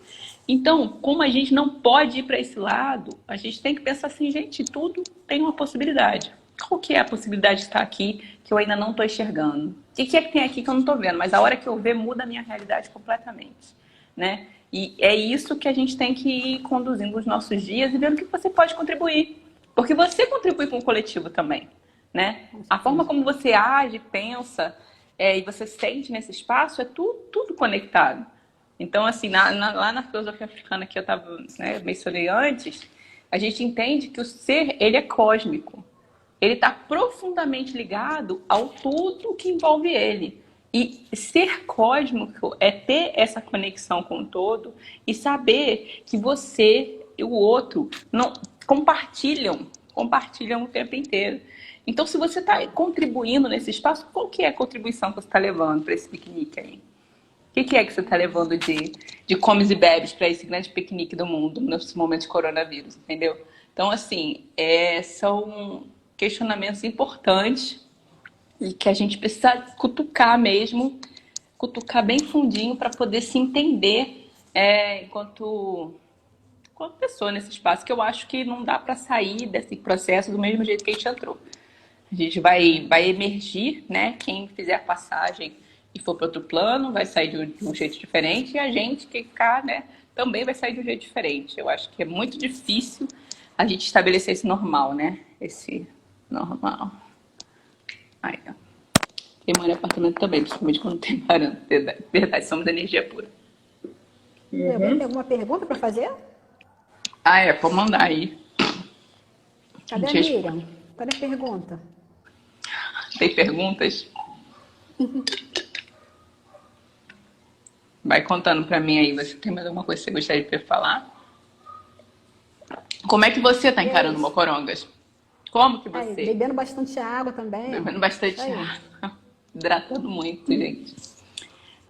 S1: Então, como a gente não pode ir para esse lado, a gente tem que pensar assim, gente, tudo tem uma possibilidade. Qual que é a possibilidade de estar aqui que eu ainda não estou enxergando? O que é que tem aqui que eu não estou vendo? Mas a hora que eu ver, muda a minha realidade completamente, né? E é isso que a gente tem que ir conduzindo os nossos dias e vendo o que você pode contribuir. Porque você contribui com o coletivo também, né? A forma como você age, pensa... e você sente nesse espaço, é tudo conectado. Então, assim, lá na filosofia africana que eu mencionei antes, a gente entende que o ser, ele é cósmico. Ele está profundamente ligado ao tudo que envolve ele. E ser cósmico é ter essa conexão com o todo e saber que você e o outro não compartilham o tempo inteiro. Então, se você está contribuindo nesse espaço, qual que é a contribuição que você está levando para esse piquenique aí? O que é que você está levando de comes e bebes para esse grande piquenique do mundo nesse momento de coronavírus, entendeu? Então, assim, são questionamentos importantes e que a gente precisa cutucar mesmo, cutucar bem fundinho para poder se entender enquanto pessoa nesse espaço, que eu acho que não dá para sair desse processo do mesmo jeito que a gente entrou. A gente vai emergir, né? Quem fizer a passagem e for para outro plano vai sair de um jeito diferente, e a gente que ficar, né, também vai sair de um jeito diferente. Eu acho que é muito difícil a gente estabelecer esse normal, né? Esse normal. Aí, ó. Quem mora em apartamento também, principalmente quando tem parâmetro. Verdade, somos energia pura.
S2: Alguém tem alguma pergunta para fazer?
S1: Pode mandar aí.
S2: Cadê a Miriam? Cadê a pergunta?
S1: Tem perguntas? Vai contando pra mim aí. Você tem mais alguma coisa que você gostaria de falar? Como é que você tá
S2: E é
S1: encarando o
S2: isso.
S1: Mocorongas? Como que
S2: Aí,
S1: você?
S2: bebendo bastante água também.
S1: Bebendo
S2: Isso
S1: bastante
S2: aí.
S1: água. Hidratando muito, gente.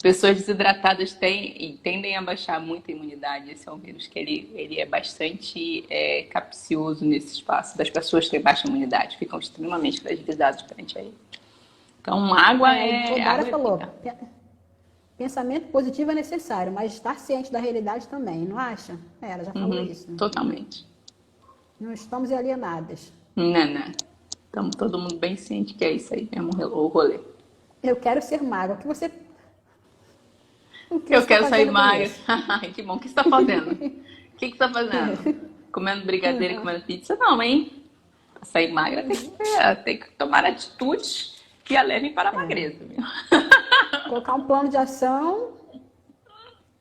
S1: Pessoas desidratadas tendem a baixar muito a imunidade. Esse é um vírus que ele é bastante capcioso nesse espaço das pessoas que têm baixa imunidade. Ficam extremamente fragilizados frente a ele. Então,
S2: Aí o Dara
S1: água é
S2: falou,
S1: vida.
S2: pensamento positivo é necessário, mas estar ciente da realidade também, não acha? Ela já falou
S1: Uhum,
S2: isso, né?
S1: totalmente.
S2: Não estamos alienadas.
S1: Né? Estamos todo mundo bem ciente que é isso aí mesmo, o rolê.
S2: Eu quero ser magra. O que você
S1: Eu
S2: está
S1: quero sair
S2: fazendo com
S1: magra.
S2: isso?
S1: Ai, que bom. O que você está fazendo? O que você está fazendo? Comendo brigadeiro e comendo pizza? Não, hein? Pra sair magra tem que tomar atitudes que a levem para a magreza, viu?
S2: Colocar um plano de ação,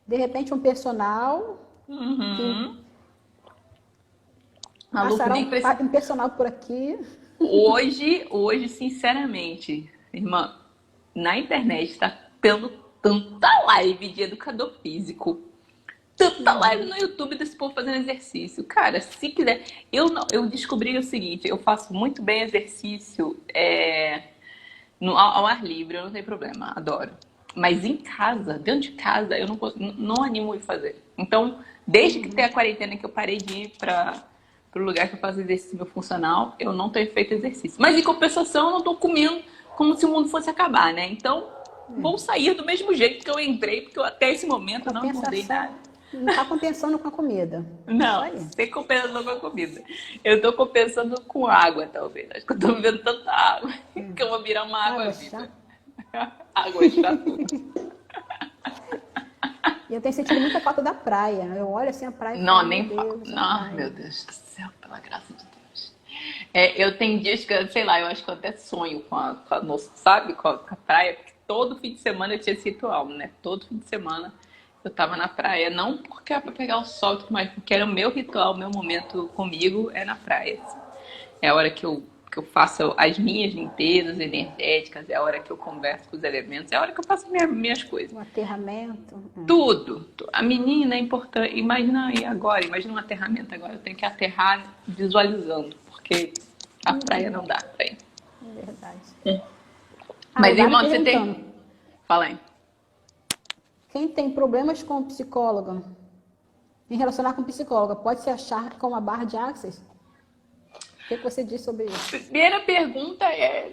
S2: de repente um personal, que
S1: Uhum. Maluco,
S2: passará
S1: nem precisa.
S2: um personal por aqui.
S1: Hoje, sinceramente, irmã, na internet tá tendo tanta live de educador físico, tanta live no YouTube desse povo fazendo exercício. Cara, se quiser. Eu descobri o seguinte: eu faço muito bem exercício ao ar livre, eu não tenho problema, adoro. Mas em casa, dentro de casa, eu não animo de fazer. Então, desde que tem a quarentena que eu parei de ir para o lugar que eu faço exercício meu funcional, eu não tenho feito exercício. Mas em compensação, eu não estou comendo como se o mundo fosse acabar, né? Então, vou sair do mesmo jeito que eu entrei, porque até esse momento eu não engordei nada.
S2: Compensação, não está compensando com a comida. Isso
S1: Não,
S2: aí.
S1: sem compensando com a comida. Eu tô compensando com água, talvez. Acho que eu tô bebendo tanta água que eu vou virar uma água
S2: Água
S1: viva.
S2: chá.
S1: Água chá tudo.
S2: E eu tenho sentido muita falta da praia. Eu olho assim a praia e
S1: Não,
S2: falo, meu
S1: nem falo.
S2: Deus, a
S1: Não, meu
S2: praia.
S1: Deus do céu, pela graça de Deus. Eu tenho dias que, sei lá, eu acho que eu até sonho com a nossa, sabe, com a praia, porque todo fim de semana eu tinha esse ritual, né? Todo fim de semana eu tava na praia, não porque era pra pegar o sol, mas porque era o meu ritual, o meu momento comigo é na praia. Assim. É a hora que eu faço as minhas limpezas energéticas, é a hora que eu converso com os elementos, é a hora que eu faço minhas coisas.
S2: Um aterramento.
S1: Tudo. A menina é importante. Imagina aí agora, imagina um aterramento agora. Eu tenho que aterrar visualizando, porque a praia não dá pra ir.
S2: É verdade. O
S1: Mas,
S2: Dara
S1: irmão, você
S2: perguntando.
S1: tem. Fala aí.
S2: Quem tem problemas com psicóloga, em relacionar com psicóloga, pode se achar com uma barra de axis? O que você diz sobre isso?
S1: Primeira pergunta é: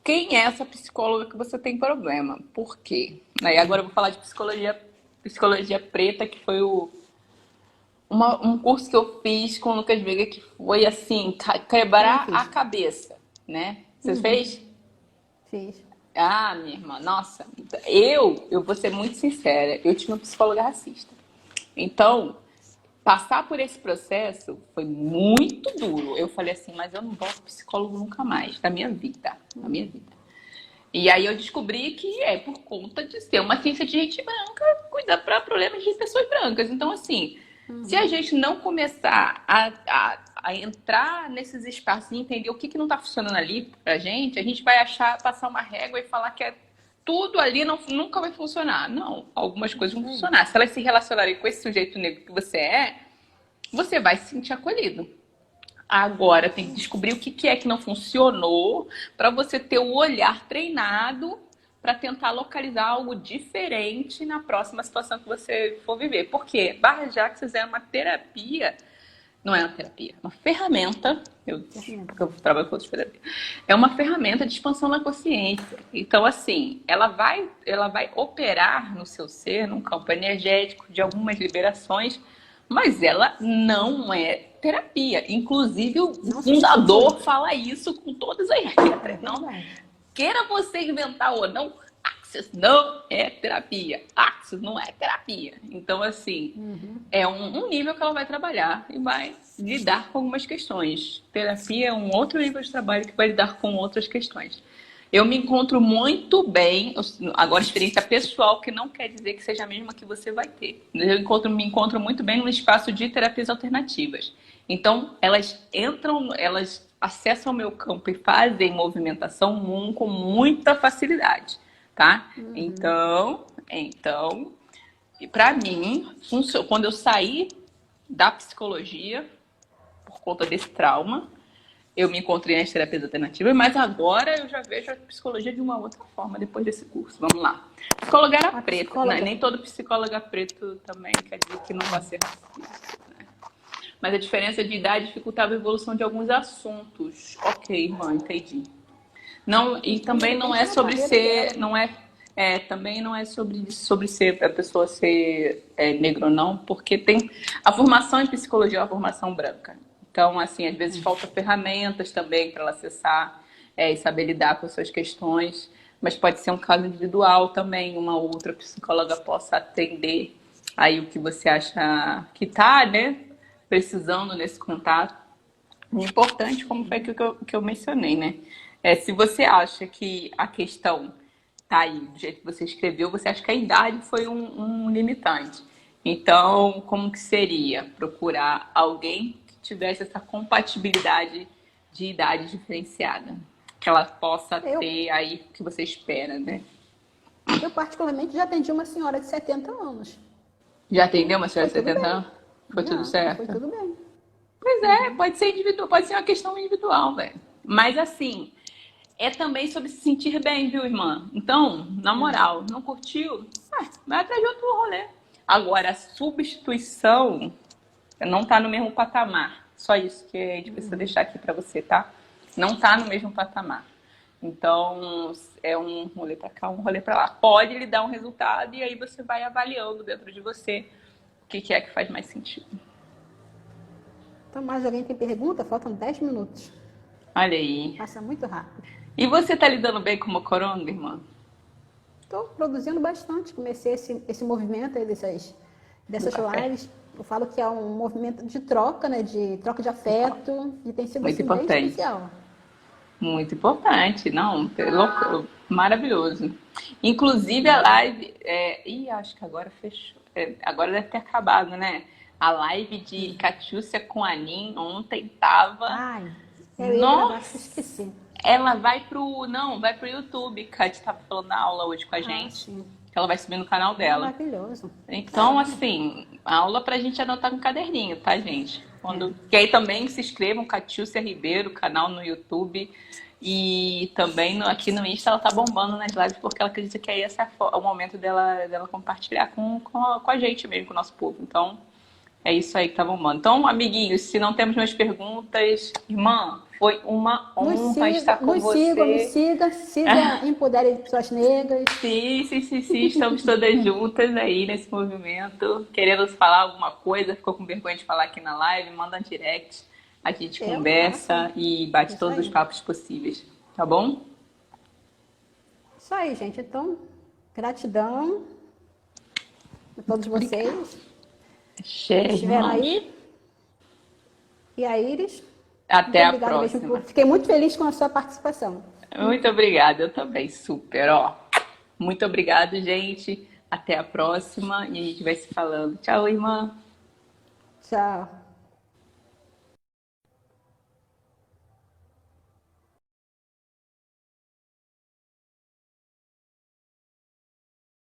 S1: quem é essa psicóloga que você tem problema? Por quê? Aí agora eu vou falar de psicologia preta, que foi um curso que eu fiz com o Lucas Veiga, que foi assim,
S2: Também
S1: quebrar a
S2: fiz.
S1: cabeça, né? Você fez?
S2: Fiz.
S1: Ah, minha irmã, nossa, eu vou ser muito sincera, eu tive uma psicóloga racista. Então, passar por esse processo foi muito duro. Eu falei assim, mas eu não vou ao psicólogo nunca mais, na minha vida. E aí eu descobri que é por conta de ser uma ciência de gente branca, cuidar para problemas de pessoas brancas. Então, assim, se a gente não começar a entrar nesses espaços e entender o que não está funcionando ali pra gente, a gente vai passar uma régua e falar que tudo ali nunca vai funcionar. Não, algumas coisas vão funcionar. Se elas se relacionarem com esse sujeito negro que você vai se sentir acolhido. Agora tem que descobrir o que é que não funcionou para você ter o olhar treinado para tentar localizar algo diferente na próxima situação que você for viver. Porque Barra de Axis é uma terapia, não é uma terapia, é uma ferramenta, porque eu trabalho com outras terapias, é uma ferramenta de expansão da consciência. Então, assim, ela vai operar no seu ser, num campo energético, de algumas liberações, mas ela não é terapia. Inclusive, o
S2: Não
S1: fundador
S2: substitui.
S1: fala isso com todas as
S2: É
S1: letras. Não,
S2: verdade.
S1: queira você inventar ou não, Axis não é terapia. Axis não é terapia. Então, assim, é um nível que ela vai trabalhar e vai lidar com algumas questões. Terapia é um outro nível de trabalho que vai lidar com outras questões. Eu me encontro muito bem, agora experiência pessoal, que não quer dizer que seja a mesma que você vai ter. Me encontro muito bem no espaço de terapias alternativas. Então, elas acessam o meu campo e fazem movimentação com muita facilidade, tá? Então, para mim, quando eu saí da psicologia, por conta desse trauma, eu me encontrei nas terapias alternativas, mas agora eu já vejo a psicologia de uma outra forma depois desse curso. Vamos lá. Psicóloga era
S2: A
S1: preta,
S2: psicóloga.
S1: né? Nem todo psicólogo é preto também quer dizer que não vai ser racista, né? Mas a diferença de idade dificultava a evolução de alguns assuntos. Ok, irmã, entendi. Não, e também não é sobre ser, também não é sobre ser a pessoa ser negro ou não, porque tem a formação em psicologia é uma formação branca. Então, assim, às vezes falta ferramentas também para ela acessar e saber lidar com as suas questões, mas pode ser um caso individual também, uma outra psicóloga possa atender aí o que você acha que tá, né, precisando nesse contato. Importante, como foi que eu mencionei, né? Se você acha que a questão tá aí, do jeito que você escreveu, você acha que a idade foi um limitante. Então, como que seria procurar alguém que tivesse essa compatibilidade de idade diferenciada? Que ela possa ter aí o que você espera, né?
S2: Eu particularmente já atendi uma senhora de 70 anos.
S1: Já atendeu uma senhora de
S2: Foi tudo
S1: 70
S2: bem.
S1: anos? Foi tudo
S2: Já,
S1: certo?
S2: foi tudo bem.
S1: Pois é, pode ser individual, pode ser uma questão individual, velho. Mas assim, é também sobre se sentir bem, viu, irmã? Então, na moral, não curtiu? Vai atrás de outro rolê. Agora, a substituição não tá no mesmo patamar. Só isso que a gente precisa deixar aqui pra você, tá? Não tá no mesmo patamar. Então, é um rolê pra cá, um rolê pra lá. Pode lhe dar um resultado e aí você vai avaliando dentro de você o que é que faz mais sentido.
S2: Então, mais alguém tem pergunta? Faltam 10 minutos.
S1: Olha aí.
S2: Passa muito rápido.
S1: E você tá lidando bem com o coronga, irmã?
S2: Estou produzindo bastante. Comecei esse movimento aí dessas lives. Eu falo que é um movimento de troca, né? De troca de afeto. E tem sido
S1: Muito
S2: assim, bem
S1: importante.
S2: especial.
S1: Muito importante, não, maravilhoso. Inclusive a live, acho que agora fechou, agora deve ter acabado, né? A live de Catiúcia com a Anin ontem tava.
S2: Ai, eu ia gravar, esqueci.
S1: Ela vai pro YouTube, que a gente tava falando na aula hoje com a gente.
S2: Sim.
S1: Que ela vai subir no canal dela.
S2: Maravilhoso.
S1: Então, assim, aula pra gente anotar no caderninho, tá, gente? Que aí também se inscrevam, Catiúcia Ribeiro, canal no YouTube. E também aqui no Insta ela tá bombando nas lives, porque ela acredita que aí esse é o momento dela compartilhar com a gente mesmo, com o nosso povo. Então, é isso aí que tá bombando. Então, amiguinhos, se não temos mais perguntas, irmã, foi uma honra estar com você.
S2: Me siga, empodere pessoas negras.
S1: Sim, estamos todas juntas aí nesse movimento. Querendo falar alguma coisa, ficou com vergonha de falar aqui na live, manda um direct. A gente conversa e bate todos os papos possíveis. Tá bom?
S2: Isso aí, gente. Então, gratidão a todos vocês. Estiveram aí. E a Iris.
S1: Até a próxima.
S2: Fiquei muito feliz com a sua participação.
S1: Muito obrigada, eu também, super, Muito obrigada, gente. Até a próxima e a gente vai se falando. Tchau, irmã.
S2: Tchau.